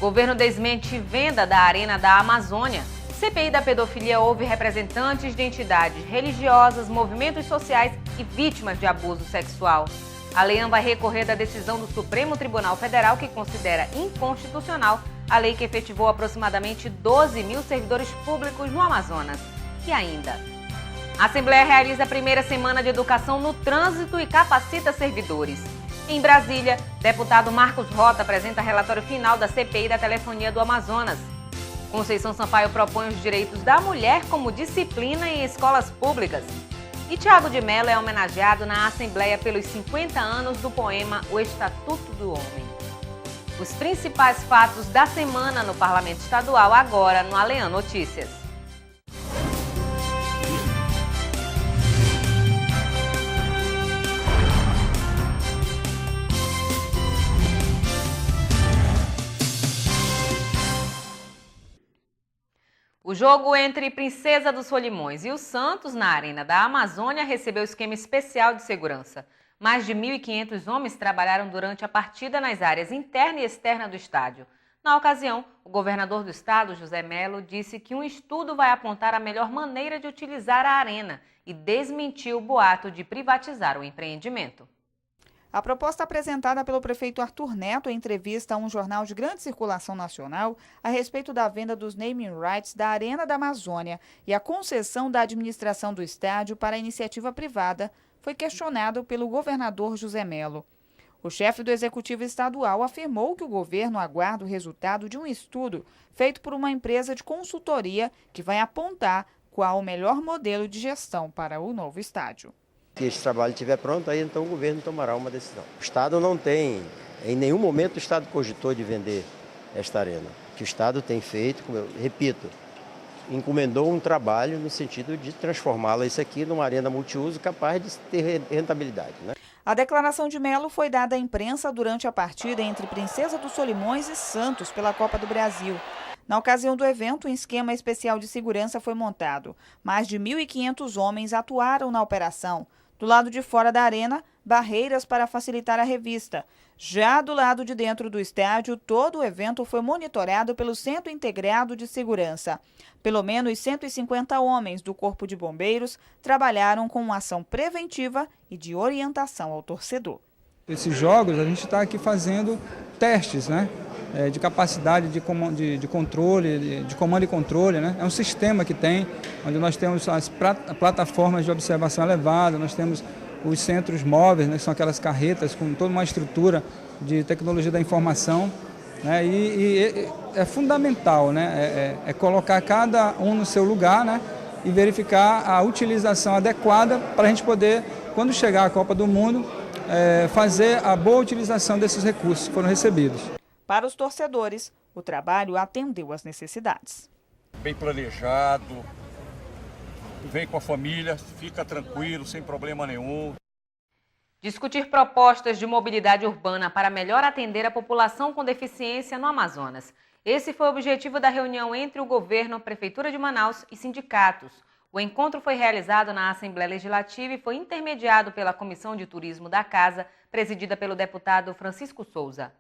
Governo desmente venda da Arena da Amazônia. CPI da pedofilia houve representantes de entidades religiosas, movimentos sociais e vítimas de abuso sexual. A Leão vai recorrer da decisão do Supremo Tribunal Federal que considera inconstitucional a lei que efetivou aproximadamente 12 mil servidores públicos no Amazonas. E ainda, a Assembleia realiza a primeira semana de educação no trânsito e capacita servidores. Em Brasília, deputado Marcos Rota apresenta relatório final da CPI da telefonia do Amazonas. Conceição Sampaio propõe os direitos da mulher como disciplina em escolas públicas. E Tiago de Mello é homenageado na Assembleia pelos 50 anos do poema O Estatuto do Homem. Os principais fatos da semana no Parlamento Estadual agora no Alean Notícias. O jogo entre Princesa dos Solimões e o Santos na Arena da Amazônia recebeu esquema especial de segurança. Mais de 1.500 homens trabalharam durante a partida nas áreas interna e externa do estádio. Na ocasião, o governador do estado, José Mello, disse que um estudo vai apontar a melhor maneira de utilizar a arena e desmentiu o boato de privatizar o empreendimento. A proposta apresentada pelo prefeito Arthur Neto em entrevista a um jornal de grande circulação nacional a respeito da venda dos naming rights da Arena da Amazônia e a concessão da administração do estádio para a iniciativa privada foi questionado pelo governador José Mello. O chefe do Executivo Estadual afirmou que o governo aguarda o resultado de um estudo feito por uma empresa de consultoria que vai apontar qual o melhor modelo de gestão para o novo estádio. Se esse trabalho estiver pronto, aí então o governo tomará uma decisão. O Estado não tem, em nenhum momento o Estado cogitou de vender esta arena. O que o Estado tem feito, como eu repito, encomendou um trabalho no sentido de transformá-la isso aqui numa arena multiuso capaz de ter rentabilidade, né? A declaração de Mello foi dada à imprensa durante a partida entre Princesa dos Solimões e Santos pela Copa do Brasil. Na ocasião do evento, um esquema especial de segurança foi montado. Mais de 1.500 homens atuaram na operação. Do lado de fora da arena, barreiras para facilitar a revista. Já do lado de dentro do estádio, todo o evento foi monitorado pelo Centro Integrado de Segurança. Pelo menos 150 homens do Corpo de Bombeiros trabalharam com uma ação preventiva e de orientação ao torcedor. Esses jogos, a gente está aqui fazendo testes, né? De capacidade de controle, de comando e controle, né? É um sistema que tem, onde nós temos as plataformas de observação elevada, nós temos os centros móveis, né, que são aquelas carretas com toda uma estrutura de tecnologia da informação, né? E é fundamental, né? É colocar cada um no seu lugar, né? E verificar a utilização adequada para a gente poder, quando chegar a Copa do Mundo, fazer a boa utilização desses recursos que foram recebidos. Para os torcedores, o trabalho atendeu às necessidades. Bem planejado, vem com a família, fica tranquilo, sem problema nenhum. Discutir propostas de mobilidade urbana para melhor atender a população com deficiência no Amazonas. Esse foi o objetivo da reunião entre o governo, a Prefeitura de Manaus e sindicatos. O encontro foi realizado na Assembleia Legislativa e foi intermediado pela Comissão de Turismo da Casa, presidida pelo deputado Francisco Souza.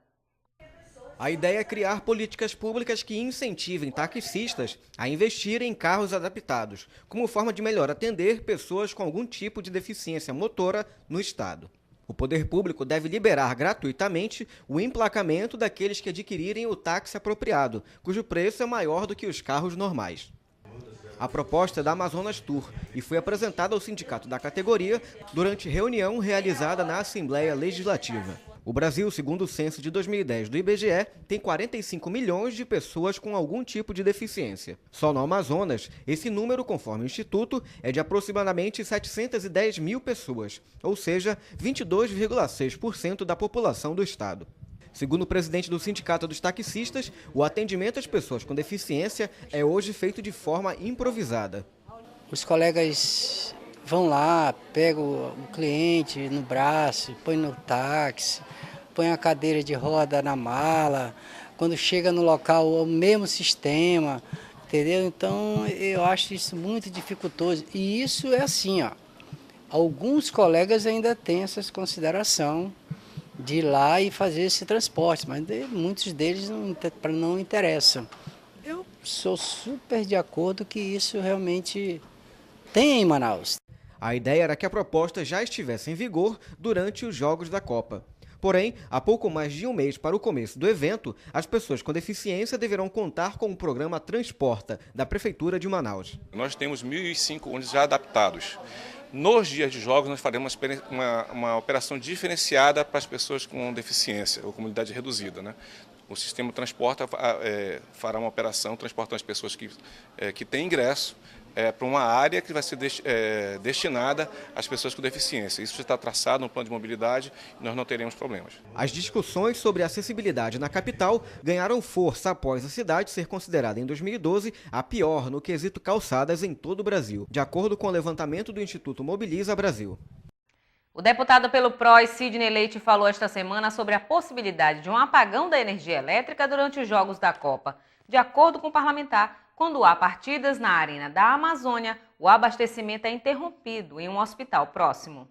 A ideia é criar políticas públicas que incentivem taxistas a investirem em carros adaptados, como forma de melhor atender pessoas com algum tipo de deficiência motora no estado. O poder público deve liberar gratuitamente o emplacamento daqueles que adquirirem o táxi apropriado, cujo preço é maior do que os carros normais. A proposta é da Amazonas Tour e foi apresentada ao sindicato da categoria durante reunião realizada na Assembleia Legislativa. O Brasil, segundo o censo de 2010 do IBGE, tem 45 milhões de pessoas com algum tipo de deficiência. Só no Amazonas, esse número, conforme o Instituto, é de aproximadamente 710 mil pessoas, ou seja, 22,6% da população do estado. Segundo o presidente do Sindicato dos Taxistas, o atendimento às pessoas com deficiência é hoje feito de forma improvisada. Os colegas vão lá, pegam o cliente no braço, põe no táxi, põe a cadeira de roda na mala, quando chega no local o mesmo sistema, entendeu? Então eu acho isso muito dificultoso. E isso é assim, ó, alguns colegas ainda têm essa consideração, de ir lá e fazer esse transporte, mas muitos deles não interessam. Eu sou super de acordo que isso realmente tem em Manaus. A ideia era que a proposta já estivesse em vigor durante os Jogos da Copa. Porém, há pouco mais de um mês para o começo do evento, as pessoas com deficiência deverão contar com o programa Transporta, da Prefeitura de Manaus. Nós temos 1.005 ônibus já adaptados. Nos dias de jogos, nós faremos uma operação diferenciada para as pessoas com deficiência ou comunidade reduzida, né? O sistema Transporta fará uma operação transportando as pessoas que têm ingresso para uma área que vai ser destinada às pessoas com deficiência. Isso já está traçado no plano de mobilidade e nós não teremos problemas. As discussões sobre acessibilidade na capital ganharam força após a cidade ser considerada em 2012 a pior no quesito calçadas em todo o Brasil, de acordo com o levantamento do Instituto Mobiliza Brasil. O deputado pelo PROS, Sidney Leite, falou esta semana sobre a possibilidade de um apagão da energia elétrica durante os Jogos da Copa. De acordo com o parlamentar, quando há partidas na Arena da Amazônia, o abastecimento é interrompido em um hospital próximo.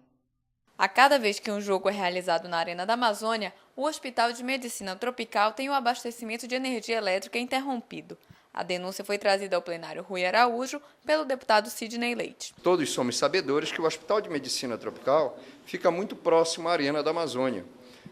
A cada vez que um jogo é realizado na Arena da Amazônia, o Hospital de Medicina Tropical tem o abastecimento de energia elétrica interrompido. A denúncia foi trazida ao plenário Rui Araújo pelo deputado Sidney Leite. Todos somos sabedores que o Hospital de Medicina Tropical fica muito próximo à Arena da Amazônia.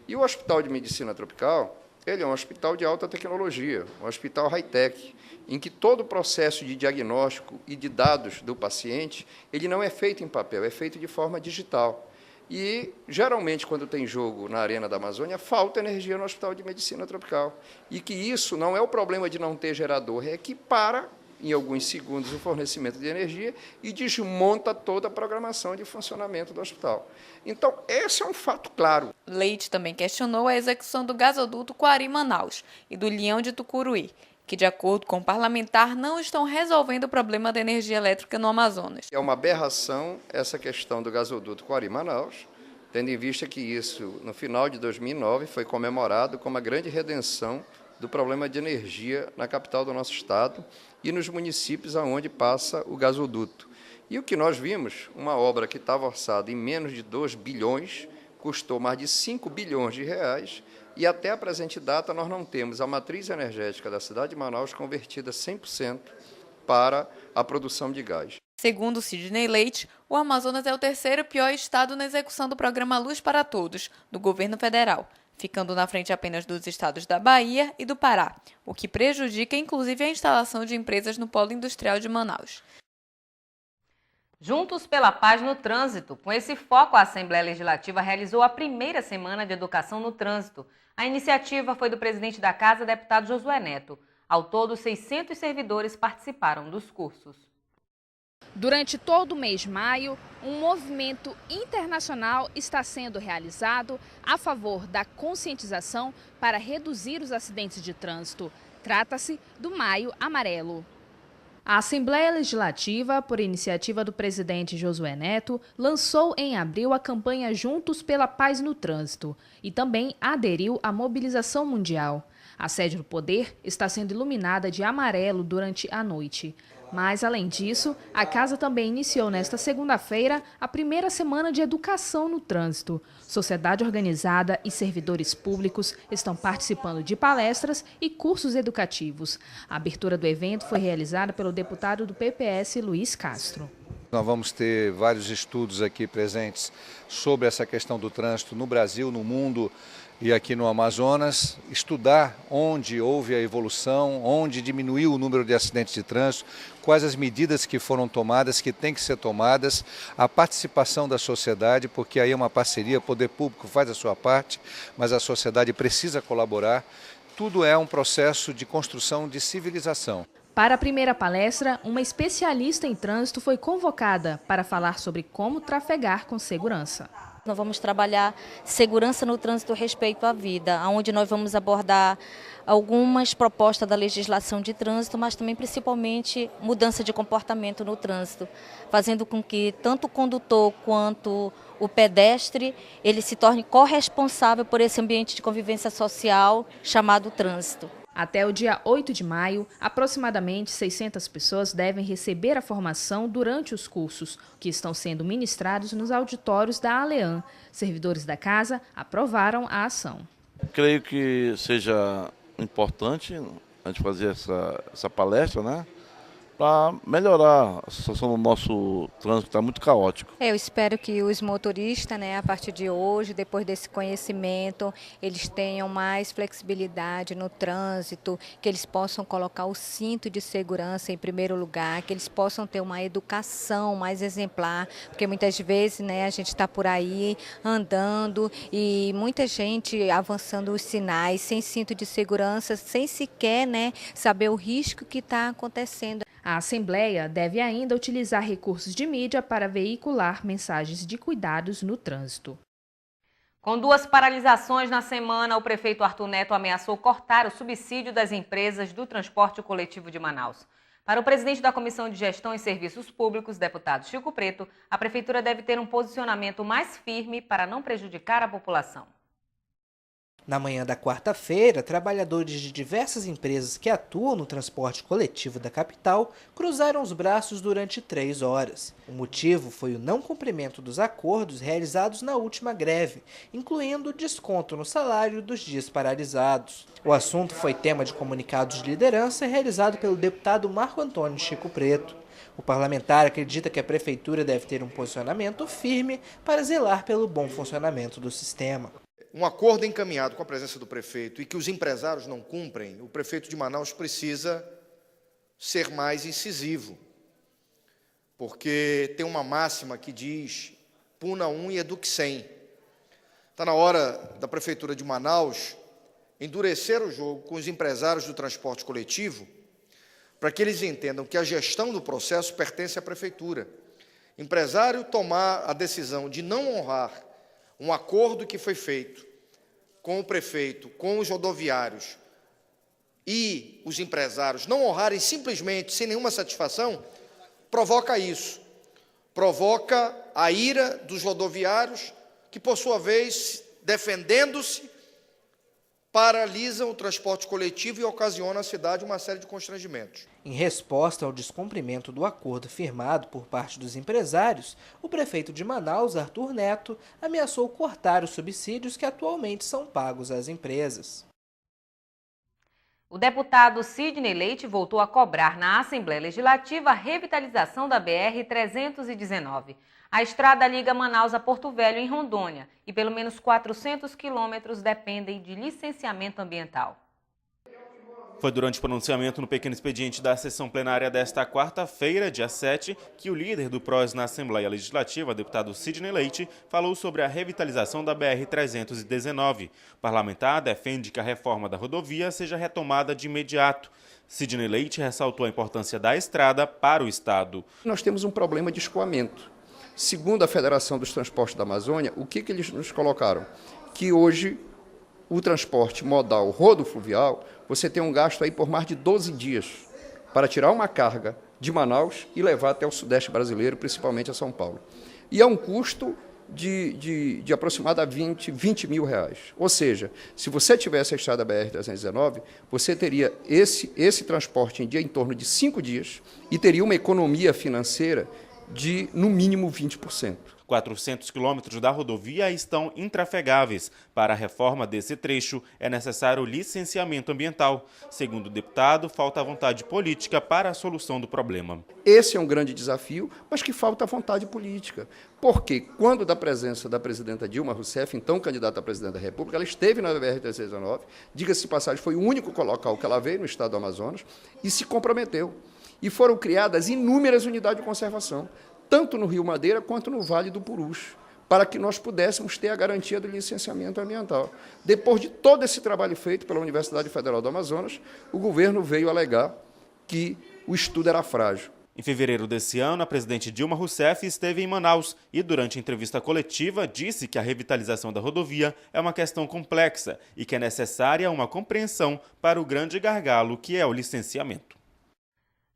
E o Hospital de Medicina Tropical, ele é um hospital de alta tecnologia, um hospital high-tech, em que todo o processo de diagnóstico e de dados do paciente, ele não é feito em papel, é feito de forma digital. E, geralmente, quando tem jogo na Arena da Amazônia, falta energia no Hospital de Medicina Tropical. E que isso não é o problema de não ter gerador, é que para, em alguns segundos, o fornecimento de energia e desmonta toda a programação de funcionamento do hospital. Então, esse é um fato claro. Leite também questionou a execução do gasoduto Coari-Manaus e do Leão de Tucuruí, que, de acordo com o parlamentar, não estão resolvendo o problema da energia elétrica no Amazonas. É uma aberração essa questão do gasoduto Coari-Manaus, tendo em vista que isso, no final de 2009, foi comemorado como a grande redenção do problema de energia na capital do nosso estado e nos municípios aonde passa o gasoduto. E o que nós vimos, uma obra que estava orçada em menos de 2 bilhões, custou mais de 5 bilhões de reais, e até a presente data nós não temos a matriz energética da cidade de Manaus convertida 100% para a produção de gás. Segundo Sidney Leite, o Amazonas é o terceiro pior estado na execução do programa Luz para Todos, do governo federal, ficando na frente apenas dos estados da Bahia e do Pará, o que prejudica inclusive a instalação de empresas no polo industrial de Manaus. Juntos pela Paz no Trânsito. Com esse foco, a Assembleia Legislativa realizou a primeira semana de educação no trânsito. A iniciativa foi do presidente da Casa, deputado Josué Neto. Ao todo, 600 servidores participaram dos cursos. Durante todo o mês de maio, um movimento internacional está sendo realizado a favor da conscientização para reduzir os acidentes de trânsito. Trata-se do Maio Amarelo. A Assembleia Legislativa, por iniciativa do presidente Josué Neto, lançou em abril a campanha Juntos pela Paz no Trânsito e também aderiu à mobilização mundial. A sede do poder está sendo iluminada de amarelo durante a noite. Mas, além disso, a Casa também iniciou nesta segunda-feira a primeira semana de educação no trânsito. Sociedade organizada e servidores públicos estão participando de palestras e cursos educativos. A abertura do evento foi realizada pelo deputado do PPS, Luiz Castro. Nós vamos ter vários estudos aqui presentes sobre essa questão do trânsito no Brasil, no mundo e aqui no Amazonas, estudar onde houve a evolução, onde diminuiu o número de acidentes de trânsito, quais as medidas que foram tomadas, que têm que ser tomadas, a participação da sociedade, porque aí é uma parceria, o poder público faz a sua parte, mas a sociedade precisa colaborar. Tudo é um processo de construção de civilização. Para a primeira palestra, uma especialista em trânsito foi convocada para falar sobre como trafegar com segurança. Nós vamos trabalhar segurança no trânsito, respeito à vida, onde nós vamos abordar algumas propostas da legislação de trânsito, mas também principalmente mudança de comportamento no trânsito, fazendo com que tanto o condutor quanto o pedestre ele se torne corresponsável por esse ambiente de convivência social chamado trânsito. Até o dia 8 de maio, aproximadamente 600 pessoas devem receber a formação durante os cursos, que estão sendo ministrados nos auditórios da Aleam. Servidores da casa aprovaram a ação. Creio que seja importante a gente fazer essa palestra, né? Para melhorar a situação do nosso trânsito, que está muito caótico. Eu espero que os motoristas, a partir de hoje, depois desse conhecimento, eles tenham mais flexibilidade no trânsito, que eles possam colocar o cinto de segurança em primeiro lugar, que eles possam ter uma educação mais exemplar, porque muitas vezes a gente está por aí andando e muita gente avançando os sinais sem cinto de segurança, sem sequer saber o risco que está acontecendo. A Assembleia deve ainda utilizar recursos de mídia para veicular mensagens de cuidados no trânsito. Com 2 paralisações na semana, o prefeito Arthur Neto ameaçou cortar o subsídio das empresas do transporte coletivo de Manaus. Para o presidente da Comissão de Gestão e Serviços Públicos, deputado Chico Preto, a prefeitura deve ter um posicionamento mais firme para não prejudicar a população. Na manhã da quarta-feira, trabalhadores de diversas empresas que atuam no transporte coletivo da capital cruzaram os braços durante 3 horas. O motivo foi o não cumprimento dos acordos realizados na última greve, incluindo o desconto no salário dos dias paralisados. O assunto foi tema de comunicados de liderança realizado pelo deputado Marco Antônio Chico Preto. O parlamentar acredita que a prefeitura deve ter um posicionamento firme para zelar pelo bom funcionamento do sistema. Um acordo encaminhado com a presença do prefeito e que os empresários não cumprem, o prefeito de Manaus precisa ser mais incisivo, porque tem uma máxima que diz: puna um e eduque 100. Está na hora da prefeitura de Manaus endurecer o jogo com os empresários do transporte coletivo, para que eles entendam que a gestão do processo pertence à prefeitura. Empresário tomar a decisão de não honrar um acordo que foi feito com o prefeito, com os rodoviários e os empresários não honrarem simplesmente, sem nenhuma satisfação, provoca isso. Provoca a ira dos rodoviários que, por sua vez, defendendo-se, paralisam o transporte coletivo e ocasionam à cidade uma série de constrangimentos. Em resposta ao descumprimento do acordo firmado por parte dos empresários, o prefeito de Manaus, Arthur Neto, ameaçou cortar os subsídios que atualmente são pagos às empresas. O deputado Sidney Leite voltou a cobrar na Assembleia Legislativa a revitalização da BR-319. A estrada liga Manaus a Porto Velho, em Rondônia, e pelo menos 400 quilômetros dependem de licenciamento ambiental. Foi durante o pronunciamento no pequeno expediente da sessão plenária desta quarta-feira, dia 7, que o líder do PROS na Assembleia Legislativa, deputado Sidney Leite, falou sobre a revitalização da BR-319. O parlamentar defende que a reforma da rodovia seja retomada de imediato. Sidney Leite ressaltou a importância da estrada para o Estado. Nós temos um problema de escoamento. Segundo a Federação dos Transportes da Amazônia, o que eles nos colocaram? Que hoje o transporte modal rodofluvial, você tem um gasto aí por mais de 12 dias para tirar uma carga de Manaus e levar até o Sudeste brasileiro, principalmente a São Paulo. E é um custo de aproximadamente 20 mil reais. Ou seja, se você tivesse a estrada BR-319, você teria esse transporte em dia em torno de 5 dias e teria uma economia financeira de, no mínimo, 20%. 400 quilômetros da rodovia estão intrafegáveis. Para a reforma desse trecho, é necessário licenciamento ambiental. Segundo o deputado, falta vontade política para a solução do problema. Esse é um grande desafio, mas que falta vontade política. Porque, quando da presença da presidenta Dilma Rousseff, então candidata a presidente da República, ela esteve na BR-319, diga-se de passagem, foi o único local que ela veio no estado do Amazonas, e se comprometeu. E foram criadas inúmeras unidades de conservação, tanto no Rio Madeira quanto no Vale do Purus, para que nós pudéssemos ter a garantia do licenciamento ambiental. Depois de todo esse trabalho feito pela Universidade Federal do Amazonas, o governo veio alegar que o estudo era frágil. Em fevereiro desse ano, a presidente Dilma Rousseff esteve em Manaus e, durante a entrevista coletiva, disse que a revitalização da rodovia é uma questão complexa e que é necessária uma compreensão para o grande gargalo que é o licenciamento.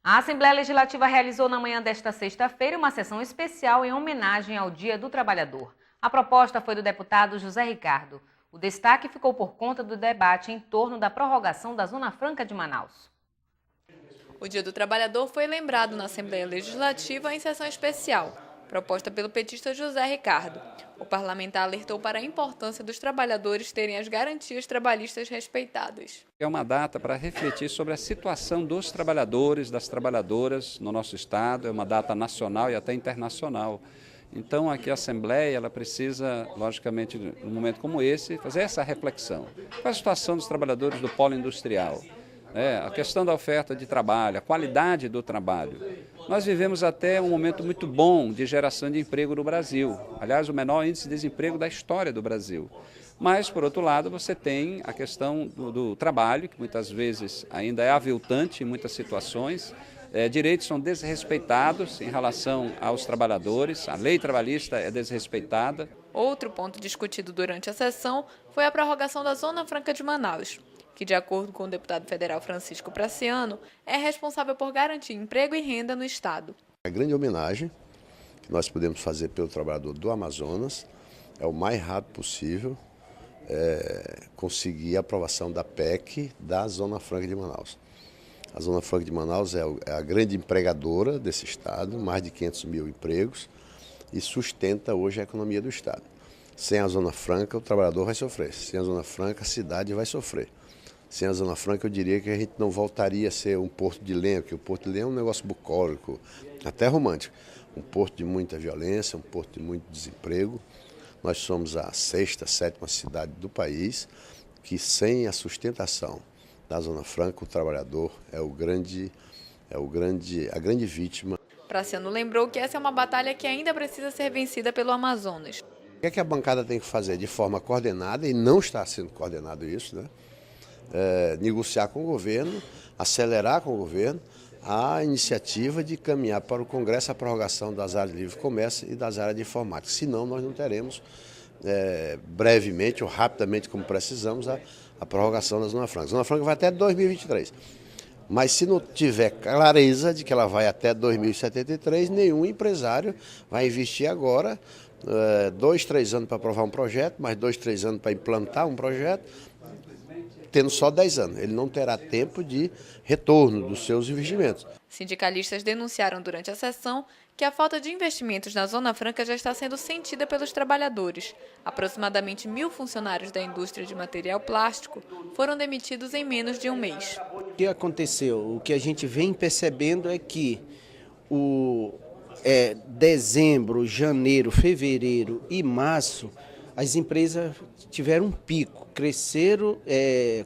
A Assembleia Legislativa realizou na manhã desta sexta-feira uma sessão especial em homenagem ao Dia do Trabalhador. A proposta foi do deputado José Ricardo. O destaque ficou por conta do debate em torno da prorrogação da Zona Franca de Manaus. O Dia do Trabalhador foi lembrado na Assembleia Legislativa em sessão especial, proposta pelo petista José Ricardo. O parlamentar alertou para a importância dos trabalhadores terem as garantias trabalhistas respeitadas. É uma data para refletir sobre a situação dos trabalhadores, das trabalhadoras no nosso estado, é uma data nacional e até internacional. Então, aqui a Assembleia ela precisa, logicamente, num momento como esse, fazer essa reflexão. Qual é a situação dos trabalhadores do polo industrial? A questão da oferta de trabalho, a qualidade do trabalho. Nós vivemos até um momento muito bom de geração de emprego no Brasil. Aliás, o menor índice de desemprego da história do Brasil. Mas, por outro lado, você tem a questão do trabalho, que muitas vezes ainda é aviltante em muitas situações. Direitos são desrespeitados em relação aos trabalhadores, a lei trabalhista é desrespeitada. Outro ponto discutido durante a sessão foi a prorrogação da Zona Franca de Manaus, que, de acordo com o deputado federal Francisco Praciano, é responsável por garantir emprego e renda no estado. A grande homenagem que nós podemos fazer pelo trabalhador do Amazonas é o mais rápido possível conseguir a aprovação da PEC da Zona Franca de Manaus. A Zona Franca de Manaus é a grande empregadora desse estado, mais de 500 mil empregos, e sustenta hoje a economia do estado. Sem a Zona Franca, o trabalhador vai sofrer. Sem a Zona Franca, a cidade vai sofrer. Sem a Zona Franca, eu diria que a gente não voltaria a ser um porto de lenha, porque o porto de lenha é um negócio bucólico, até romântico. Um porto de muita violência, um porto de muito desemprego. Nós somos a 6ª, 7ª cidade do país que, sem a sustentação da Zona Franca, o trabalhador é a grande vítima. Praciano lembrou que essa é uma batalha que ainda precisa ser vencida pelo Amazonas. O que é que a bancada tem que fazer de forma coordenada, e não está sendo coordenado isso, né? Negociar com o governo, acelerar com o governo a iniciativa de caminhar para o Congresso a prorrogação das áreas de livre comércio e das áreas de informática. Senão, nós não teremos brevemente ou rapidamente, como precisamos, a prorrogação da Zona Franca. A Zona Franca vai até 2023. Mas se não tiver clareza de que ela vai até 2073, nenhum empresário vai investir agora 2, 3 anos para aprovar um projeto, mais 2, 3 anos para implantar um projeto, tendo só 10 anos. Ele não terá tempo de retorno dos seus investimentos. Sindicalistas denunciaram durante a sessão que a falta de investimentos na Zona Franca já está sendo sentida pelos trabalhadores. Aproximadamente 1.000 funcionários da indústria de material plástico foram demitidos em menos de um mês. O que aconteceu? O que a gente vem percebendo é que dezembro, janeiro, fevereiro e março, as empresas tiveram um pico, cresceram,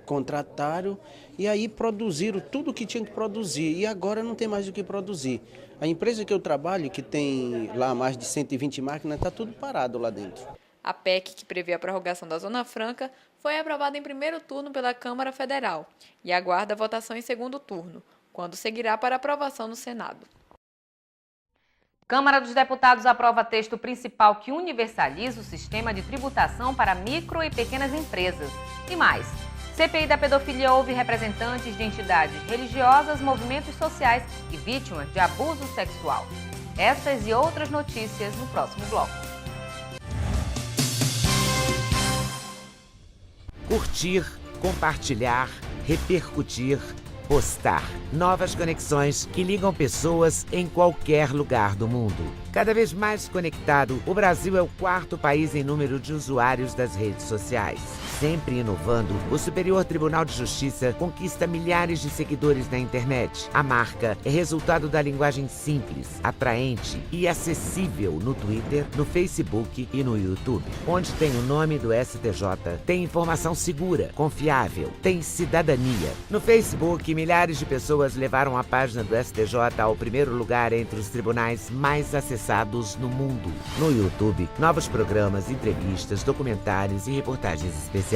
contrataram e aí produziram tudo o que tinha que produzir e agora não tem mais o que produzir. A empresa que eu trabalho, que tem lá mais de 120 máquinas, está tudo parado lá dentro. A PEC, que prevê a prorrogação da Zona Franca, foi aprovada em primeiro turno pela Câmara Federal e aguarda a votação em segundo turno, quando seguirá para aprovação no Senado. Câmara dos Deputados aprova texto principal que universaliza o sistema de tributação para micro e pequenas empresas. E mais, CPI da pedofilia ouve representantes de entidades religiosas, movimentos sociais e vítimas de abuso sexual. Essas e outras notícias no próximo bloco. Curtir, compartilhar, repercutir, postar. Novas conexões que ligam pessoas em qualquer lugar do mundo. Cada vez mais conectado, o Brasil é o 4º país em número de usuários das redes sociais. Sempre inovando, o Superior Tribunal de Justiça conquista milhares de seguidores na internet. A marca é resultado da linguagem simples, atraente e acessível no Twitter, no Facebook e no YouTube. Onde tem o nome do STJ, tem informação segura, confiável, tem cidadania. No Facebook, milhares de pessoas levaram a página do STJ ao primeiro lugar entre os tribunais mais acessados no mundo. No YouTube, novos programas, entrevistas, documentários e reportagens especiais.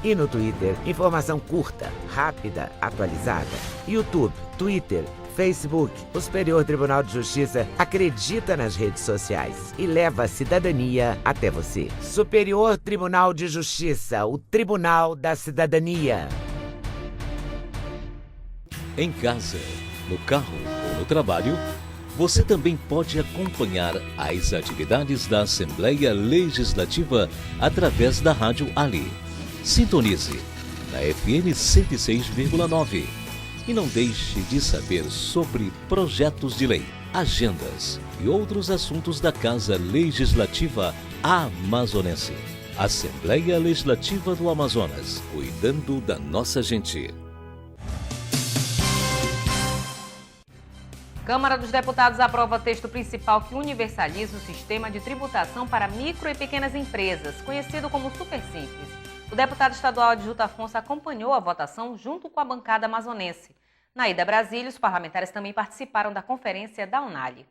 E no Twitter, informação curta, rápida, atualizada. YouTube, Twitter, Facebook, o Superior Tribunal de Justiça acredita nas redes sociais e leva a cidadania até você. Superior Tribunal de Justiça, o Tribunal da Cidadania. Em casa, no carro ou no trabalho, você também pode acompanhar as atividades da Assembleia Legislativa através da Rádio Ali. Sintonize na FM 106,9 e não deixe de saber sobre projetos de lei, agendas e outros assuntos da Casa Legislativa Amazonense. Assembleia Legislativa do Amazonas, cuidando da nossa gente. Câmara dos Deputados aprova texto principal que universaliza o sistema de tributação para micro e pequenas empresas, conhecido como Super Simples. O deputado estadual Adjunto Afonso acompanhou a votação junto com a bancada amazonense. Na ida a Brasília, os parlamentares também participaram da conferência da Unali.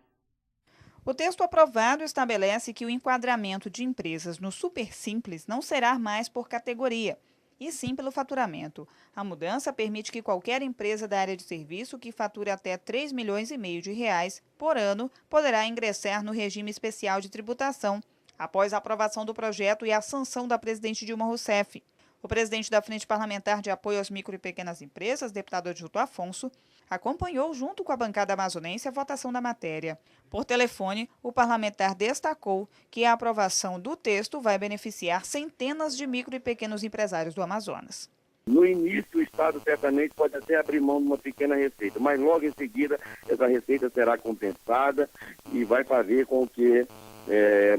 O texto aprovado estabelece que o enquadramento de empresas no Super Simples não será mais por categoria, e sim pelo faturamento. A mudança permite que qualquer empresa da área de serviço que fature até R$ 3,5 milhões por ano poderá ingressar no regime especial de tributação, após a aprovação do projeto e a sanção da presidente Dilma Rousseff. O presidente da Frente Parlamentar de Apoio às Micro e Pequenas Empresas, deputado Adjunto Afonso, acompanhou junto com a bancada amazonense a votação da matéria. Por telefone, o parlamentar destacou que a aprovação do texto vai beneficiar centenas de micro e pequenos empresários do Amazonas. No início, o Estado certamente pode até abrir mão de uma pequena receita, mas logo em seguida essa receita será compensada e vai fazer com que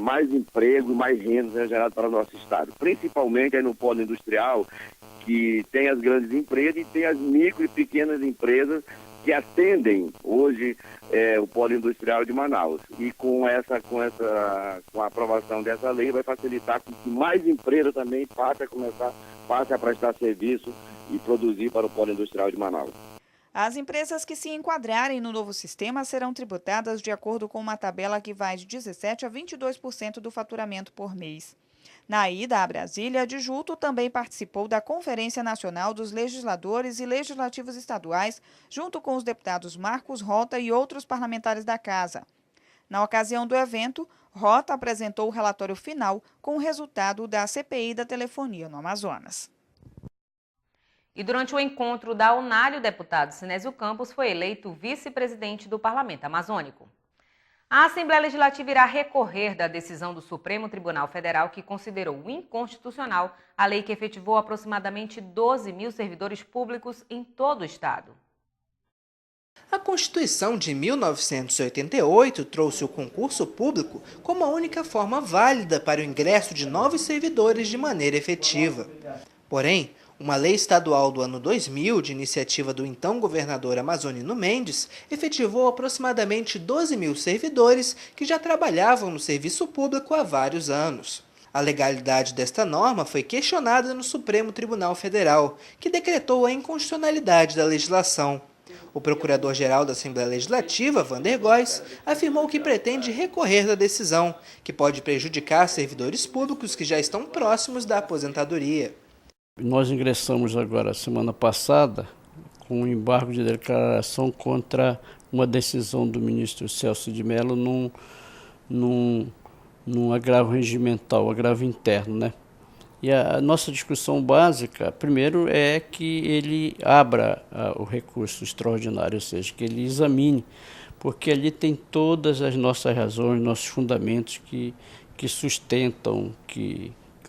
mais emprego, mais renda seja gerado para o nosso Estado. Principalmente aí no polo industrial, que tem as grandes empresas e tem as micro e pequenas empresas que atendem hoje o polo industrial de Manaus. E com a aprovação dessa lei vai facilitar que mais empresas também passem a prestar serviço e produzir para o polo industrial de Manaus. As empresas que se enquadrarem no novo sistema serão tributadas de acordo com uma tabela que vai de 17% a 22% do faturamento por mês. Na ida a Brasília, Adjunto também participou da Conferência Nacional dos Legisladores e Legislativos Estaduais, junto com os deputados Marcos Rota e outros parlamentares da Casa. Na ocasião do evento, Rota apresentou o relatório final com o resultado da CPI da telefonia no Amazonas. E durante o encontro da Unali, o deputado Sinésio Campos foi eleito vice-presidente do Parlamento Amazônico. A Assembleia Legislativa irá recorrer da decisão do Supremo Tribunal Federal que considerou inconstitucional a lei que efetivou aproximadamente 12 mil servidores públicos em todo o estado. A Constituição de 1988 trouxe o concurso público como a única forma válida para o ingresso de novos servidores de maneira efetiva. Porém, uma lei estadual do ano 2000, de iniciativa do então governador Amazonino Mendes, efetivou aproximadamente 12 mil servidores que já trabalhavam no serviço público há vários anos. A legalidade desta norma foi questionada no Supremo Tribunal Federal, que decretou a inconstitucionalidade da legislação. O procurador-geral da Assembleia Legislativa, Vander Góes, afirmou que pretende recorrer da decisão, que pode prejudicar servidores públicos que já estão próximos da aposentadoria. Nós ingressamos agora, semana passada, com um embargo de declaração contra uma decisão do ministro Celso de Mello num agravo regimental, agravo interno, né? E a nossa discussão básica, primeiro, é que ele abra o recurso extraordinário, ou seja, que ele examine, porque ali tem todas as nossas razões, nossos fundamentos que sustentam,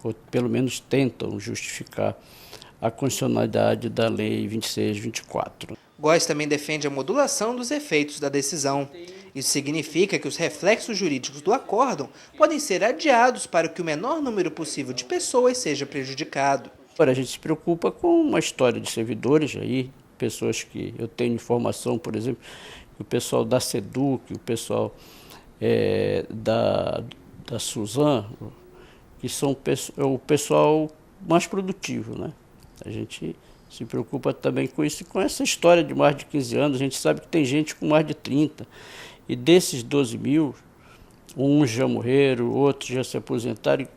ou pelo menos tentam justificar a constitucionalidade da Lei 2624. Góes também defende a modulação dos efeitos da decisão. Isso significa que os reflexos jurídicos do acórdão podem ser adiados para que o menor número possível de pessoas seja prejudicado. Agora, a gente se preocupa com uma história de servidores aí, pessoas que eu tenho informação, por exemplo, que o pessoal da SEDUC, o pessoal da Suzan, que são o pessoal mais produtivo, né? A gente se preocupa também com isso e com essa história de mais de 15 anos. A gente sabe que tem gente com mais de 30. E desses 12 mil, uns já morreram, outros já se aposentaram,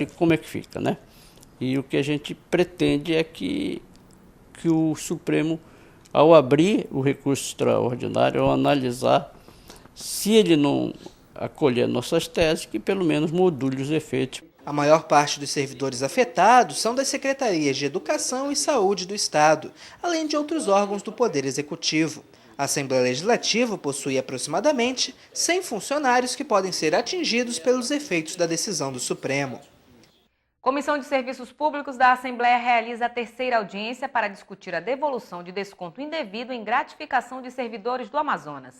e como é que fica, né? E o que a gente pretende é que o Supremo, ao abrir o recurso extraordinário, ao analisar, se ele não acolher nossas teses, que pelo menos module os efeitos. A maior parte dos servidores afetados são das secretarias de Educação e Saúde do Estado, além de outros órgãos do Poder Executivo. A Assembleia Legislativa possui aproximadamente 100 funcionários que podem ser atingidos pelos efeitos da decisão do Supremo. Comissão de Serviços Públicos da Assembleia realiza a terceira audiência para discutir a devolução de desconto indevido em gratificação de servidores do Amazonas.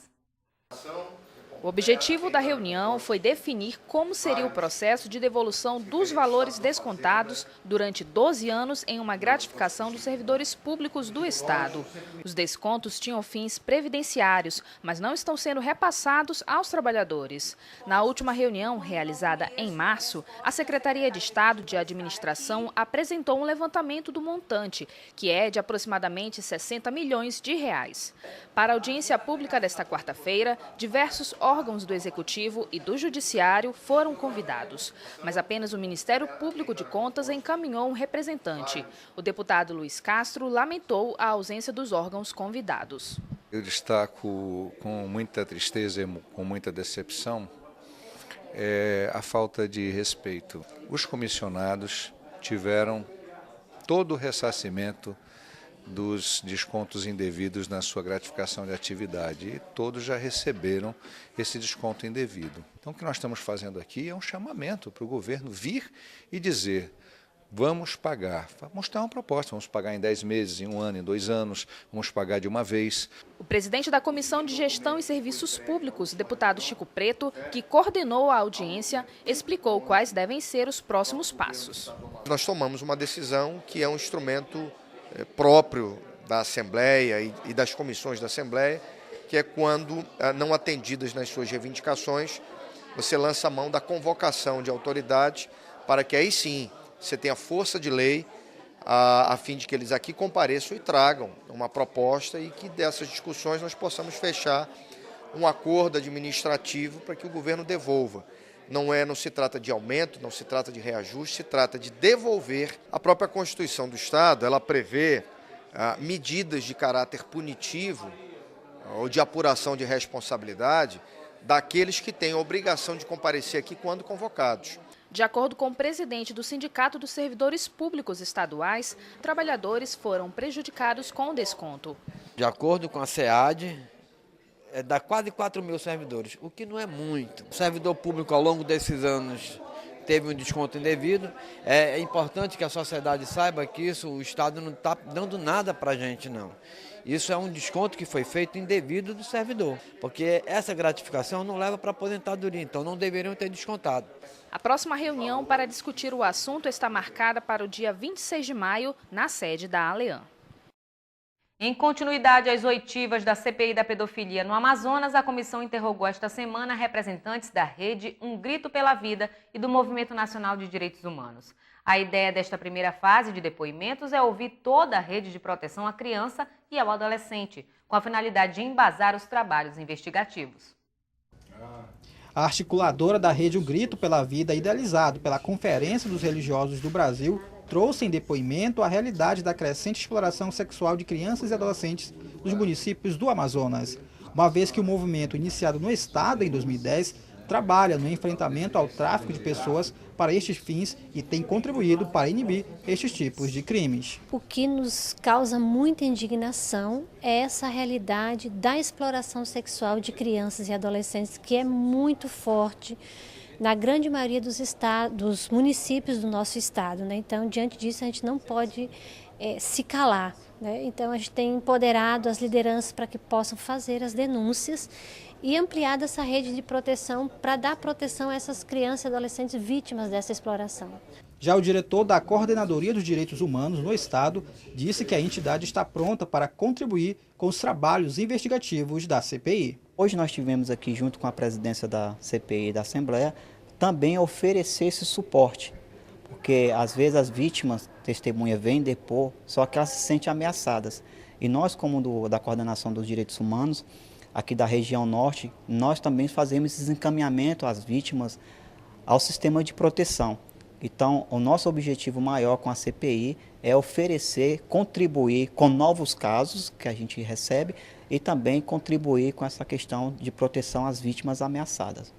O objetivo da reunião foi definir como seria o processo de devolução dos valores descontados durante 12 anos em uma gratificação dos servidores públicos do Estado. Os descontos tinham fins previdenciários, mas não estão sendo repassados aos trabalhadores. Na última reunião, realizada em março, a Secretaria de Estado de Administração apresentou um levantamento do montante, que é de aproximadamente 60 milhões de reais. Para a audiência pública desta quarta-feira, diversos órgãos do Executivo e do Judiciário foram convidados, mas apenas o Ministério Público de Contas encaminhou um representante. O deputado Luiz Castro lamentou a ausência dos órgãos convidados. Eu destaco com muita tristeza e com muita decepção a falta de respeito. Os comissionados tiveram todo o ressarcimento dos descontos indevidos na sua gratificação de atividade e todos já receberam esse desconto indevido. Então o que nós estamos fazendo aqui é um chamamento para o governo vir e dizer: vamos pagar, vamos mostrar uma proposta, vamos pagar em 10 meses, em 1 ano, em 2 anos, vamos pagar de uma vez. O presidente da Comissão de Gestão e Serviços Públicos, deputado Chico Preto, que coordenou a audiência, explicou quais devem ser os próximos passos. Nós tomamos uma decisão que é um instrumento próprio da Assembleia e das comissões da Assembleia, que é quando, não atendidas nas suas reivindicações, você lança a mão da convocação de autoridades para que aí sim você tenha força de lei a fim de que eles aqui compareçam e tragam uma proposta e que dessas discussões nós possamos fechar um acordo administrativo para que o governo devolva. Não se trata de aumento, não se trata de reajuste, se trata de devolver. A própria Constituição do Estado, ela prevê medidas de caráter punitivo ou de apuração de responsabilidade daqueles que têm a obrigação de comparecer aqui quando convocados. De acordo com o presidente do Sindicato dos Servidores Públicos Estaduais, trabalhadores foram prejudicados com o desconto. De acordo com a SEAD, dá quase 4 mil servidores, o que não é muito. O servidor público, ao longo desses anos, teve um desconto indevido. É importante que a sociedade saiba que o Estado não está dando nada para a gente, não. Isso é um desconto que foi feito indevido do servidor, porque essa gratificação não leva para a aposentadoria, então não deveriam ter descontado. A próxima reunião para discutir o assunto está marcada para o dia 26 de maio, na sede da ALEAN. Em continuidade às oitivas da CPI da pedofilia no Amazonas, a comissão interrogou esta semana representantes da rede Um Grito pela Vida e do Movimento Nacional de Direitos Humanos. A ideia desta primeira fase de depoimentos é ouvir toda a rede de proteção à criança e ao adolescente, com a finalidade de embasar os trabalhos investigativos. A articuladora da rede Um Grito pela Vida, idealizado pela Conferência dos Religiosos do Brasil, trouxe em depoimento a realidade da crescente exploração sexual de crianças e adolescentes nos municípios do Amazonas, uma vez que o movimento iniciado no estado em 2010 trabalha no enfrentamento ao tráfico de pessoas para estes fins e tem contribuído para inibir estes tipos de crimes. O que nos causa muita indignação é essa realidade da exploração sexual de crianças e adolescentes, que é muito forte na grande maioria dos municípios do nosso estado, né? Então, diante disso, a gente não pode se calar, né? Então, a gente tem empoderado as lideranças para que possam fazer as denúncias e ampliado essa rede de proteção para dar proteção a essas crianças e adolescentes vítimas dessa exploração. Já o diretor da Coordenadoria dos Direitos Humanos no estado disse que a entidade está pronta para contribuir com os trabalhos investigativos da CPI. Hoje nós tivemos aqui, junto com a presidência da CPI e da Assembleia, também oferecer esse suporte, porque às vezes as vítimas, testemunhas, vêm depor, só que elas se sentem ameaçadas. E nós, como da Coordenação dos Direitos Humanos, aqui da região norte, nós também fazemos esse encaminhamento às vítimas ao sistema de proteção. Então, o nosso objetivo maior com a CPI é oferecer, contribuir com novos casos que a gente recebe e também contribuir com essa questão de proteção às vítimas ameaçadas.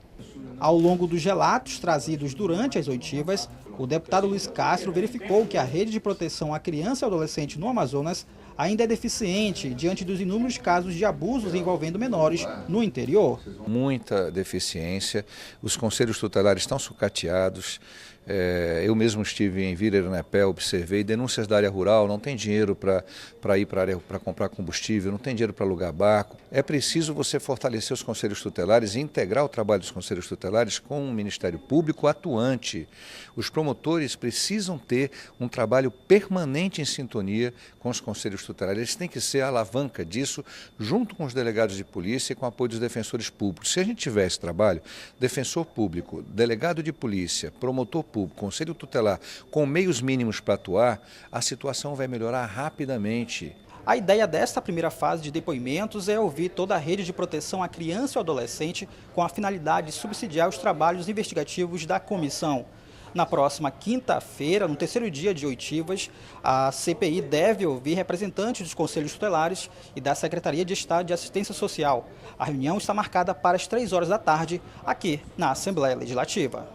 Ao longo dos relatos trazidos durante as oitivas, o deputado Luiz Castro verificou que a rede de proteção à criança e adolescente no Amazonas ainda é deficiente diante dos inúmeros casos de abusos envolvendo menores no interior. Muita deficiência, os conselhos tutelares estão sucateados, Eu mesmo estive em Vila Iranepé, observei denúncias da área rural, não tem dinheiro para ir para a área para comprar combustível, não tem dinheiro para alugar barco. É preciso você fortalecer os conselhos tutelares e integrar o trabalho dos conselhos tutelares com um Ministério Público atuante. Os promotores precisam ter um trabalho permanente em sintonia com os conselhos tutelares. Eles têm que ser a alavanca disso, junto com os delegados de polícia e com o apoio dos defensores públicos. Se a gente tiver esse trabalho, defensor público, delegado de polícia, promotor público, conselho tutelar, com meios mínimos para atuar, a situação vai melhorar rapidamente. A ideia desta primeira fase de depoimentos é ouvir toda a rede de proteção à criança e ao adolescente com a finalidade de subsidiar os trabalhos investigativos da comissão. Na próxima quinta-feira, no terceiro dia de oitivas, a CPI deve ouvir representantes dos conselhos tutelares e da Secretaria de Estado de Assistência Social. A reunião está marcada para as 3 horas da tarde, aqui na Assembleia Legislativa.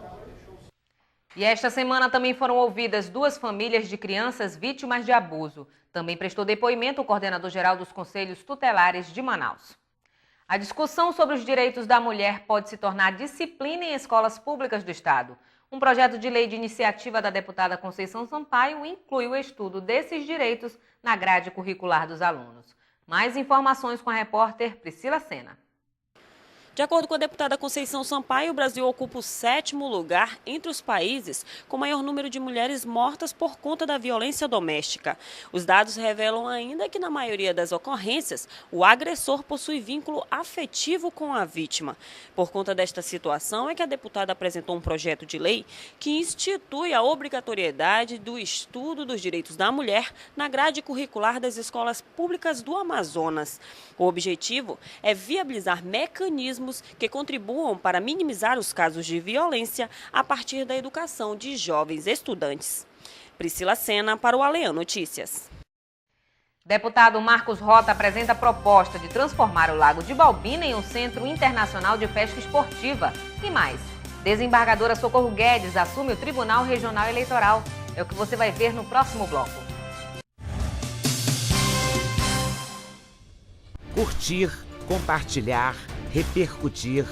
E esta semana também foram ouvidas 2 famílias de crianças vítimas de abuso. Também prestou depoimento o coordenador-geral dos Conselhos Tutelares de Manaus. A discussão sobre os direitos da mulher pode se tornar disciplina em escolas públicas do Estado. Um projeto de lei de iniciativa da deputada Conceição Sampaio inclui o estudo desses direitos na grade curricular dos alunos. Mais informações com a repórter Priscila Sena. De acordo com a deputada Conceição Sampaio, o Brasil ocupa o 7º lugar entre os países com maior número de mulheres mortas por conta da violência doméstica. Os dados revelam ainda que, na maioria das ocorrências, o agressor possui vínculo afetivo com a vítima. Por conta desta situação, é que a deputada apresentou um projeto de lei que institui a obrigatoriedade do estudo dos direitos da mulher na grade curricular das escolas públicas do Amazonas. O objetivo é viabilizar mecanismos que contribuam para minimizar os casos de violência a partir da educação de jovens estudantes. Priscila Sena para o Alean Notícias. Deputado Marcos Rota apresenta a proposta de transformar o Lago de Balbina em um centro internacional de pesca esportiva. E mais, desembargadora Socorro Guedes assume o Tribunal Regional Eleitoral. É o que você vai ver no próximo bloco. Curtir, compartilhar, repercutir,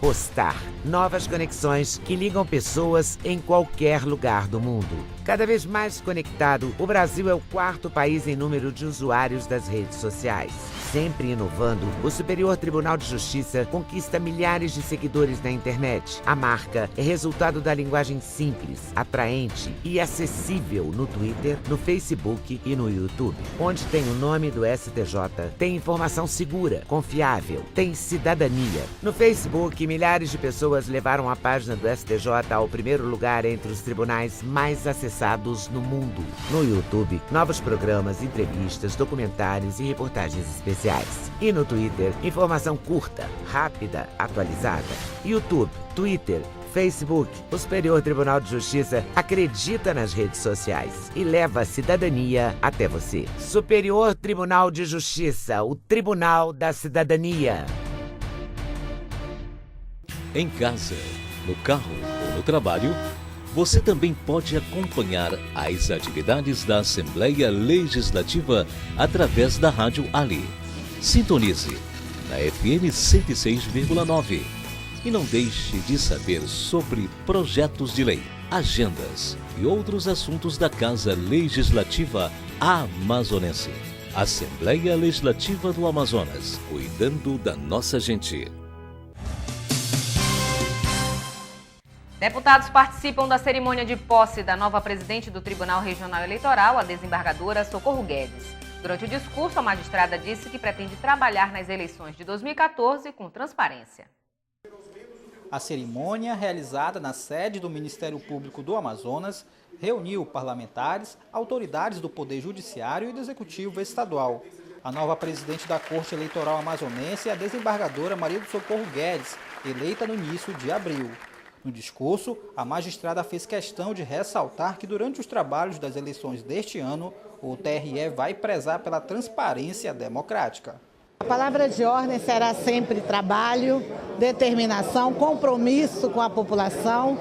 postar. Novas conexões que ligam pessoas em qualquer lugar do mundo. Cada vez mais conectado, o Brasil é o 4º país em número de usuários das redes sociais. Sempre inovando, o Superior Tribunal de Justiça conquista milhares de seguidores na internet. A marca é resultado da linguagem simples, atraente e acessível no Twitter, no Facebook e no YouTube. Onde tem o nome do STJ, tem informação segura, confiável, tem cidadania. No Facebook, milhares de pessoas levaram a página do STJ ao 1º lugar entre os tribunais mais acessados no mundo. No YouTube, novos programas, entrevistas, documentários e reportagens especiais. E no Twitter, informação curta, rápida, atualizada. YouTube, Twitter, Facebook, o Superior Tribunal de Justiça acredita nas redes sociais e leva a cidadania até você. Superior Tribunal de Justiça, o Tribunal da Cidadania. Em casa, no carro ou no trabalho, você também pode acompanhar as atividades da Assembleia Legislativa através da Rádio Ali. Sintonize na FM 106,9 e não deixe de saber sobre projetos de lei, agendas e outros assuntos da Casa Legislativa Amazonense. Assembleia Legislativa do Amazonas, cuidando da nossa gente. Deputados participam da cerimônia de posse da nova presidente do Tribunal Regional Eleitoral, a desembargadora Socorro Guedes. Durante o discurso, a magistrada disse que pretende trabalhar nas eleições de 2014 com transparência. A cerimônia, realizada na sede do Ministério Público do Amazonas, reuniu parlamentares, autoridades do Poder Judiciário e do Executivo Estadual. A nova presidente da Corte Eleitoral Amazonense é a desembargadora Maria do Socorro Guedes, eleita no início de abril. No discurso, a magistrada fez questão de ressaltar que durante os trabalhos das eleições deste ano, o TRE vai prezar pela transparência democrática. A palavra de ordem será sempre trabalho, determinação, compromisso com a população,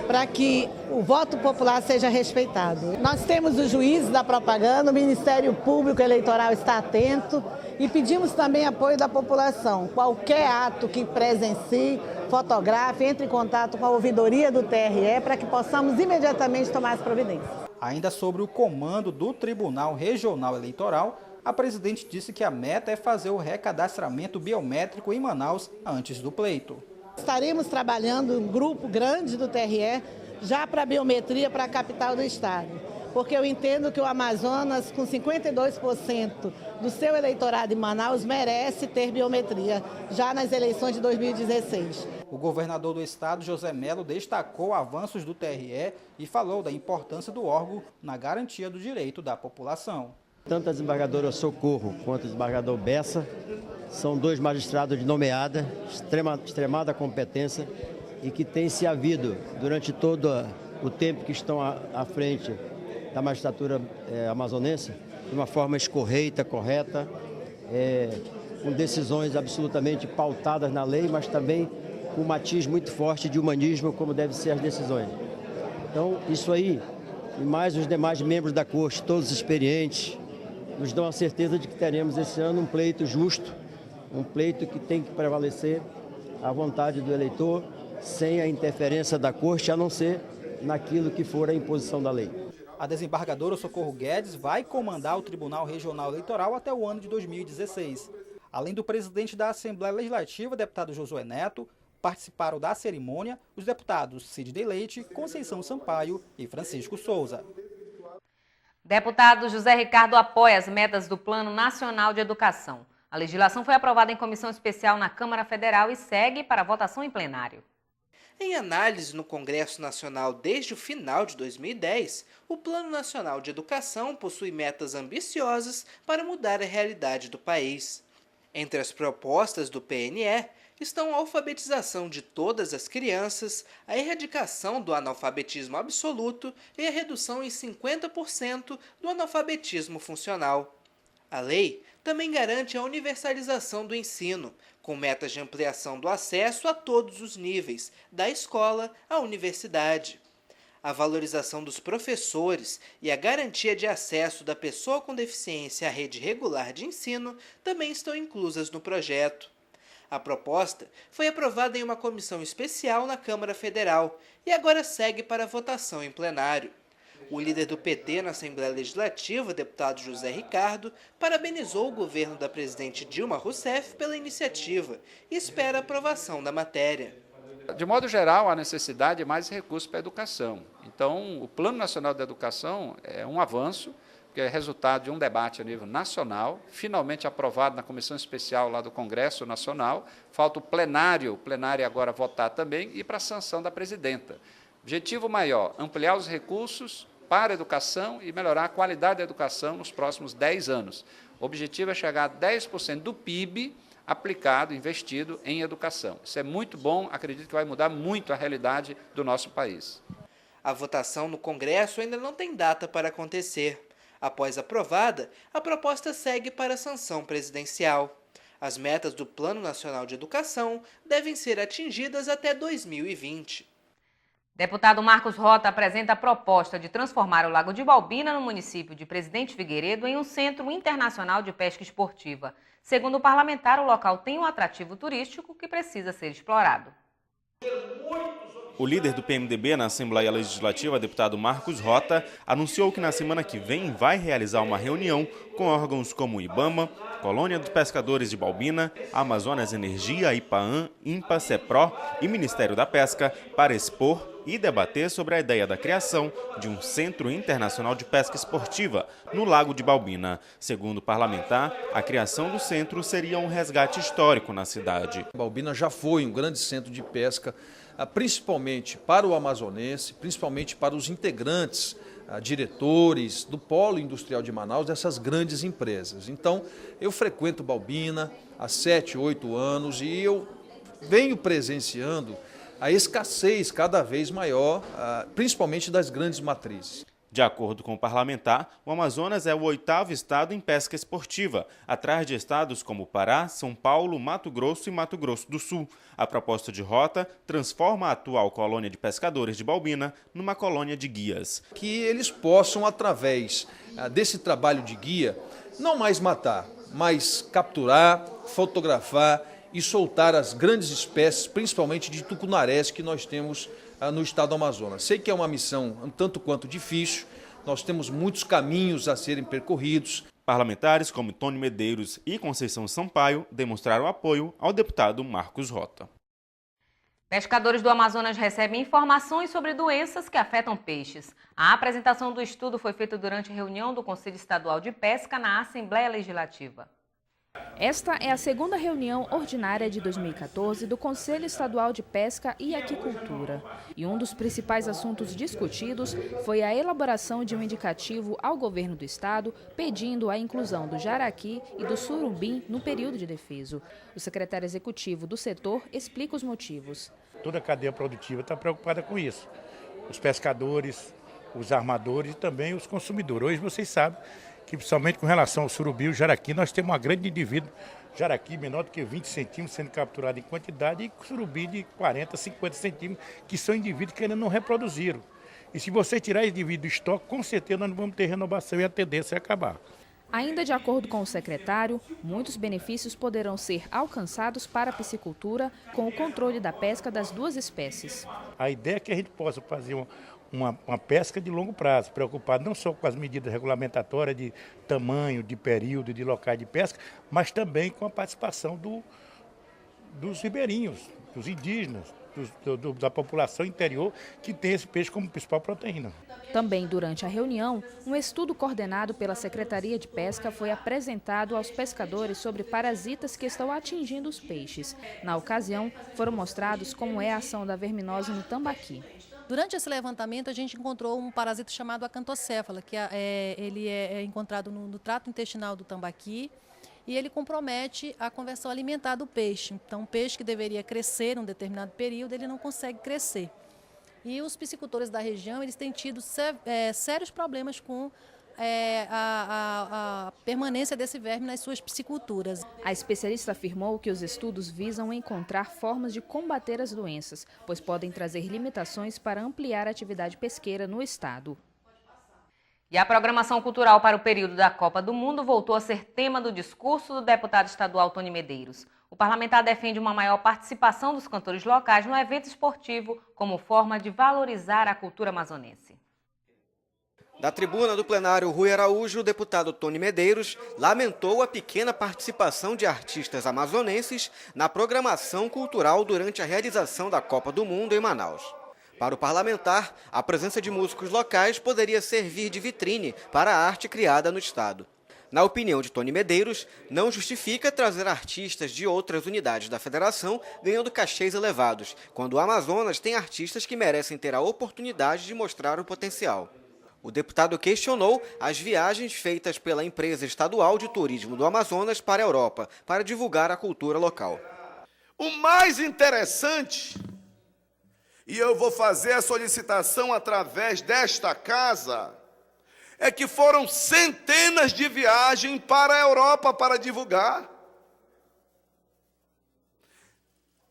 para que o voto popular seja respeitado. Nós temos o juiz da propaganda, o Ministério Público Eleitoral está atento e pedimos também apoio da população. Qualquer ato que presencie fotografe, entre em contato com a ouvidoria do TRE para que possamos imediatamente tomar as providências. Ainda sobre o comando do Tribunal Regional Eleitoral, a presidente disse que a meta é fazer o recadastramento biométrico em Manaus antes do pleito. Estaremos trabalhando um grupo grande do TRE já para a biometria para a capital do estado, porque eu entendo que o Amazonas, com 52% do seu eleitorado em Manaus, merece ter biometria já nas eleições de 2016. O governador do estado, José Melo, destacou avanços do TRE e falou da importância do órgão na garantia do direito da população. Tanto a desembargadora Socorro quanto o desembargador Bessa são dois magistrados de nomeada, extremada competência e que têm se havido durante todo o tempo que estão à frente da magistratura amazonense de uma forma escorreita, correta, com decisões absolutamente pautadas na lei, mas também com um matiz muito forte de humanismo, como devem ser as decisões. Então, isso aí, e mais os demais membros da corte, todos experientes, nos dão a certeza de que teremos esse ano um pleito justo, um pleito que tem que prevalecer a vontade do eleitor, sem a interferência da corte, a não ser naquilo que for a imposição da lei. A desembargadora Socorro Guedes vai comandar o Tribunal Regional Eleitoral até o ano de 2016. Além do presidente da Assembleia Legislativa, deputado Josué Neto, participaram da cerimônia os deputados Sidney Leite, Conceição Sampaio e Francisco Souza. Deputado José Ricardo apoia as metas do Plano Nacional de Educação. A legislação foi aprovada em comissão especial na Câmara Federal e segue para votação em plenário. Em análise no Congresso Nacional desde o final de 2010, o Plano Nacional de Educação possui metas ambiciosas para mudar a realidade do país. Entre as propostas do PNE estão a alfabetização de todas as crianças, a erradicação do analfabetismo absoluto e a redução em 50% do analfabetismo funcional. A lei também garante a universalização do ensino, com metas de ampliação do acesso a todos os níveis, da escola à universidade. A valorização dos professores e a garantia de acesso da pessoa com deficiência à rede regular de ensino também estão inclusas no projeto. A proposta foi aprovada em uma comissão especial na Câmara Federal e agora segue para votação em plenário. O líder do PT na Assembleia Legislativa, deputado José Ricardo, parabenizou o governo da presidente Dilma Rousseff pela iniciativa e espera a aprovação da matéria. De modo geral, há necessidade de mais recursos para a educação. Então, o Plano Nacional de Educação é um avanço, que é resultado de um debate a nível nacional, finalmente aprovado na Comissão Especial lá do Congresso Nacional. Falta o plenário agora votar também e para a sanção da presidenta. Objetivo maior, ampliar os recursos para a educação e melhorar a qualidade da educação nos próximos 10 anos. O objetivo é chegar a 10% do PIB aplicado, investido em educação. Isso é muito bom, acredito que vai mudar muito a realidade do nosso país. A votação no Congresso ainda não tem data para acontecer. Após aprovada, a proposta segue para a sanção presidencial. As metas do Plano Nacional de Educação devem ser atingidas até 2020. Deputado Marcos Rota apresenta a proposta de transformar o Lago de Balbina, no município de Presidente Figueiredo, em um centro internacional de pesca esportiva. Segundo o parlamentar, o local tem um atrativo turístico que precisa ser explorado. O líder do PMDB na Assembleia Legislativa, deputado Marcos Rota, anunciou que na semana que vem vai realizar uma reunião com órgãos como o IBAMA, Colônia dos Pescadores de Balbina, Amazonas Energia, IPAAN, INPA, CEPRO e Ministério da Pesca para expor e debater sobre a ideia da criação de um Centro Internacional de Pesca Esportiva no Lago de Balbina. Segundo o parlamentar, a criação do centro seria um resgate histórico na cidade. Balbina já foi um grande centro de pesca, principalmente para o amazonense, principalmente para os integrantes, diretores do polo industrial de Manaus, dessas grandes empresas. Então, eu frequento Balbina há 7, 8 anos e eu venho presenciando a escassez cada vez maior, principalmente das grandes matrizes. De acordo com o parlamentar, o Amazonas é o 8º estado em pesca esportiva, atrás de estados como Pará, São Paulo, Mato Grosso e Mato Grosso do Sul. A proposta de Rota transforma a atual colônia de pescadores de Balbina numa colônia de guias. Que eles possam, através desse trabalho de guia, não mais matar, mas capturar, fotografar e soltar as grandes espécies, principalmente de tucunarés que nós temos no estado do Amazonas. Sei que é uma missão um tanto quanto difícil, nós temos muitos caminhos a serem percorridos. Parlamentares como Tony Medeiros e Conceição Sampaio demonstraram apoio ao deputado Marcos Rota. Pescadores do Amazonas recebem informações sobre doenças que afetam peixes. A apresentação do estudo foi feita durante a reunião do Conselho Estadual de Pesca na Assembleia Legislativa. Esta é a segunda reunião ordinária de 2014 do Conselho Estadual de Pesca e Aquicultura. E um dos principais assuntos discutidos foi a elaboração de um indicativo ao governo do estado pedindo a inclusão do jaraqui e do surubim no período de defeso. O secretário executivo do setor explica os motivos. Toda a cadeia produtiva está preocupada com isso. Os pescadores, os armadores e também os consumidores. Hoje vocês sabem que, principalmente com relação ao surubim e o jaraqui, nós temos uma grande indivíduo, jaraqui menor do que 20 centímetros sendo capturado em quantidade e surubim de 40, 50 centímetros, que são indivíduos que ainda não reproduziram. E se você tirar esse indivíduo do estoque, com certeza nós não vamos ter renovação e a tendência é acabar. Ainda de acordo com o secretário, muitos benefícios poderão ser alcançados para a piscicultura com o controle da pesca das duas espécies. A ideia é que a gente possa fazer uma pesca de longo prazo, preocupado não só com as medidas regulamentatórias de tamanho, de período, de locais de pesca, mas também com a participação dos ribeirinhos, dos indígenas, da população interior que tem esse peixe como principal proteína. Também durante a reunião, um estudo coordenado pela Secretaria de Pesca foi apresentado aos pescadores sobre parasitas que estão atingindo os peixes. Na ocasião, foram mostrados como é a ação da verminose no tambaqui. Durante esse levantamento, a gente encontrou um parasita chamado acantocéfala, que ele é encontrado no trato intestinal do tambaqui e ele compromete a conversão alimentar do peixe. Então, o peixe que deveria crescer em um determinado período, ele não consegue crescer. E os piscicultores da região, eles têm tido sérios problemas com a permanência desse verme nas suas pisciculturas. A especialista afirmou que os estudos visam encontrar formas de combater as doenças, pois podem trazer limitações para ampliar a atividade pesqueira no estado. E a programação cultural para o período da Copa do Mundo voltou a ser tema do discurso do deputado estadual Tony Medeiros. O parlamentar defende uma maior participação dos cantores locais no evento esportivo como forma de valorizar a cultura amazonense. Da tribuna do plenário Rui Araújo, o deputado Tony Medeiros lamentou a pequena participação de artistas amazonenses na programação cultural durante a realização da Copa do Mundo em Manaus. Para o parlamentar, a presença de músicos locais poderia servir de vitrine para a arte criada no estado. Na opinião de Tony Medeiros, não justifica trazer artistas de outras unidades da federação ganhando cachês elevados, quando o Amazonas tem artistas que merecem ter a oportunidade de mostrar o potencial. O deputado questionou as viagens feitas pela empresa estadual de turismo do Amazonas para a Europa, para divulgar a cultura local. O mais interessante, e eu vou fazer a solicitação através desta casa, é que foram centenas de viagens para a Europa para divulgar.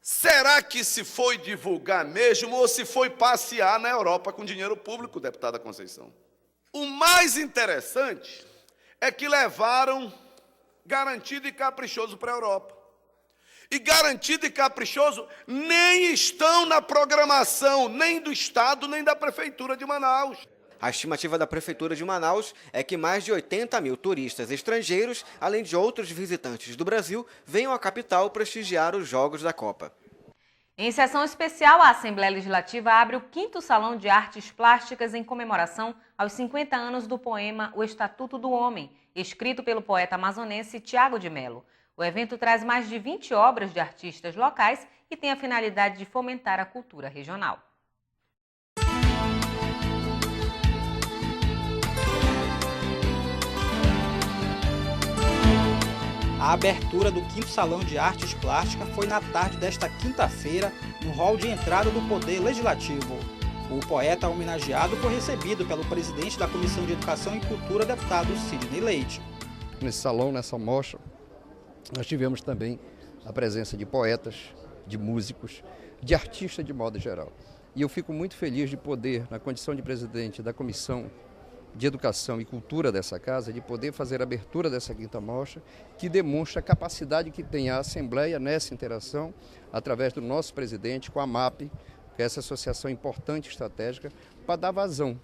Será que se foi divulgar mesmo ou se foi passear na Europa com dinheiro público, deputada Conceição? O mais interessante é que levaram Garantido e Caprichoso para a Europa. E Garantido e Caprichoso nem estão na programação nem do Estado nem da Prefeitura de Manaus. A estimativa da Prefeitura de Manaus é que mais de 80 mil turistas estrangeiros, além de outros visitantes do Brasil, venham à capital prestigiar os Jogos da Copa. Em sessão especial, a Assembleia Legislativa abre o 5º Salão de Artes Plásticas em comemoração aos 50 anos do poema O Estatuto do Homem, escrito pelo poeta amazonense Tiago de Mello. O evento traz mais de 20 obras de artistas locais e tem a finalidade de fomentar a cultura regional. A abertura do 5º Salão de Artes Plásticas foi na tarde desta quinta-feira, no hall de entrada do Poder Legislativo. O poeta homenageado foi recebido pelo presidente da Comissão de Educação e Cultura, deputado Sidney Leite. Nesse salão, nessa mostra, nós tivemos também a presença de poetas, de músicos, de artistas de modo geral. E eu fico muito feliz de poder, na condição de presidente da Comissão de Educação e Cultura dessa casa, de poder fazer a abertura dessa quinta mostra, que demonstra a capacidade que tem a Assembleia nessa interação, através do nosso presidente, com a MAP, que é essa associação importante e estratégica, para dar vazão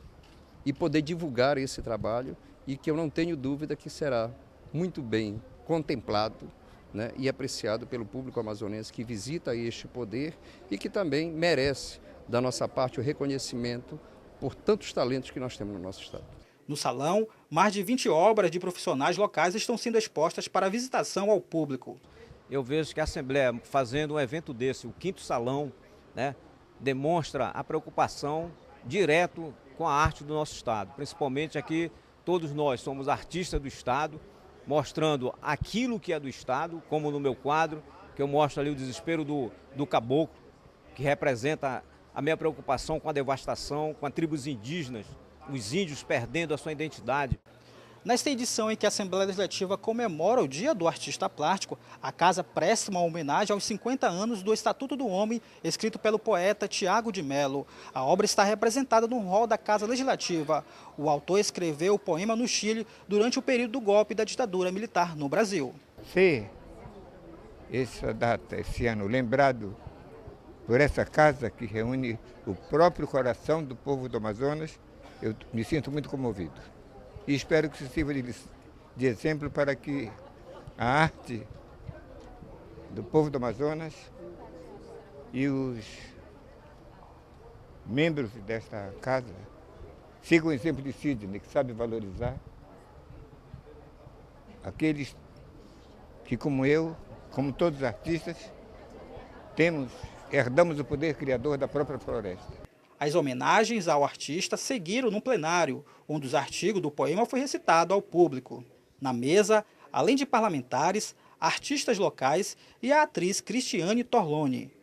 e poder divulgar esse trabalho, e que eu não tenho dúvida que será muito bem contemplado, né, e apreciado pelo público amazonense que visita este poder e que também merece, da nossa parte, o reconhecimento por tantos talentos que nós temos no nosso estado. No salão, mais de 20 obras de profissionais locais estão sendo expostas para visitação ao público. Eu vejo que a Assembleia, fazendo um evento desse, o 5º salão, né, demonstra a preocupação direto com a arte do nosso estado. Principalmente aqui, todos nós somos artistas do estado, mostrando aquilo que é do estado, como no meu quadro, que eu mostro ali o desespero do caboclo, que representa a minha preocupação com a devastação, com as tribos indígenas, os índios perdendo a sua identidade. Nesta edição em que a Assembleia Legislativa comemora o Dia do Artista Plástico, a casa presta uma homenagem aos 50 anos do Estatuto do Homem, escrito pelo poeta Tiago de Mello. A obra está representada no hall da Casa Legislativa. O autor escreveu o poema no Chile durante o período do golpe da ditadura militar no Brasil. Ser essa data, esse ano, lembrado por essa casa que reúne o próprio coração do povo do Amazonas, eu me sinto muito comovido. E espero que isso sirva de exemplo para que a arte do povo do Amazonas e os membros desta casa sigam o exemplo de Sidney, que sabe valorizar aqueles que, como eu, como todos os artistas, herdamos o poder criador da própria floresta. As homenagens ao artista seguiram no plenário, onde os artigos do poema foi recitado ao público. Na mesa, além de parlamentares, artistas locais e a atriz Cristiane Torlone.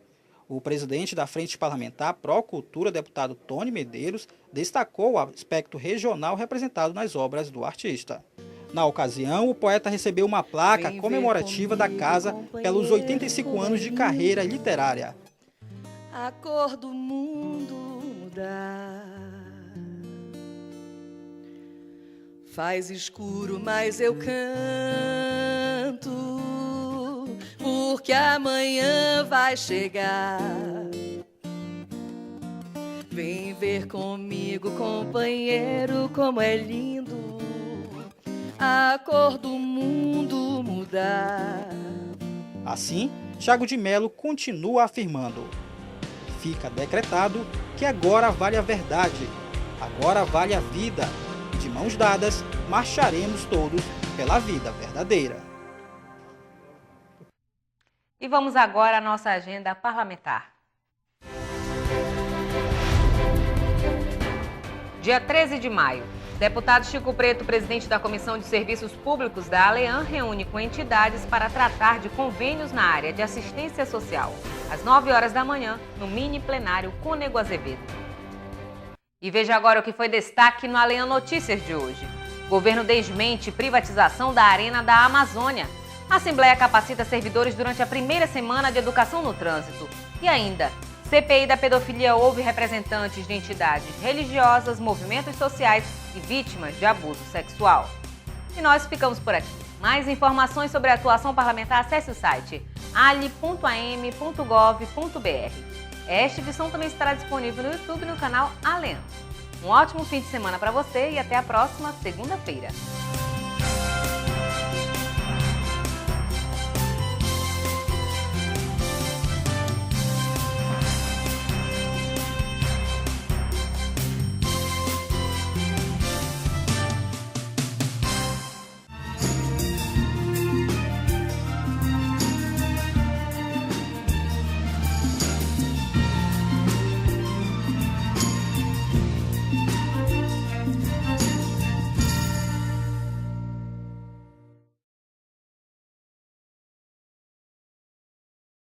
O presidente da Frente Parlamentar Pró Cultura, deputado Tony Medeiros, destacou o aspecto regional representado nas obras do artista. Na ocasião, o poeta recebeu uma placa comemorativa da casa pelos 85 anos de carreira literária. A cor do mundo mudar, faz escuro, mas eu canto, porque amanhã vai chegar. Vem ver comigo, companheiro, como é lindo a cor do mundo mudar. Assim, Tiago de Mello continua afirmando: fica decretado que agora vale a verdade, agora vale a vida, e de mãos dadas marcharemos todos pela vida verdadeira. E vamos agora à nossa agenda parlamentar. Dia 13 de maio, deputado Chico Preto, presidente da Comissão de Serviços Públicos da ALEAN, reúne com entidades para tratar de convênios na área de assistência social, às 9 horas da manhã, no mini plenário Cônego Azevedo. E veja agora o que foi destaque no ALEAN Notícias de hoje. Governo desmente privatização da Arena da Amazônia. A Assembleia capacita servidores durante a primeira semana de educação no trânsito. E ainda, CPI da pedofilia ouve representantes de entidades religiosas, movimentos sociais e vítimas de abuso sexual. E nós ficamos por aqui. Mais informações sobre a atuação parlamentar, acesse o site ali.am.gov.br. Esta edição também estará disponível no YouTube e no canal ALEAN. Um ótimo fim de semana para você e até a próxima segunda-feira.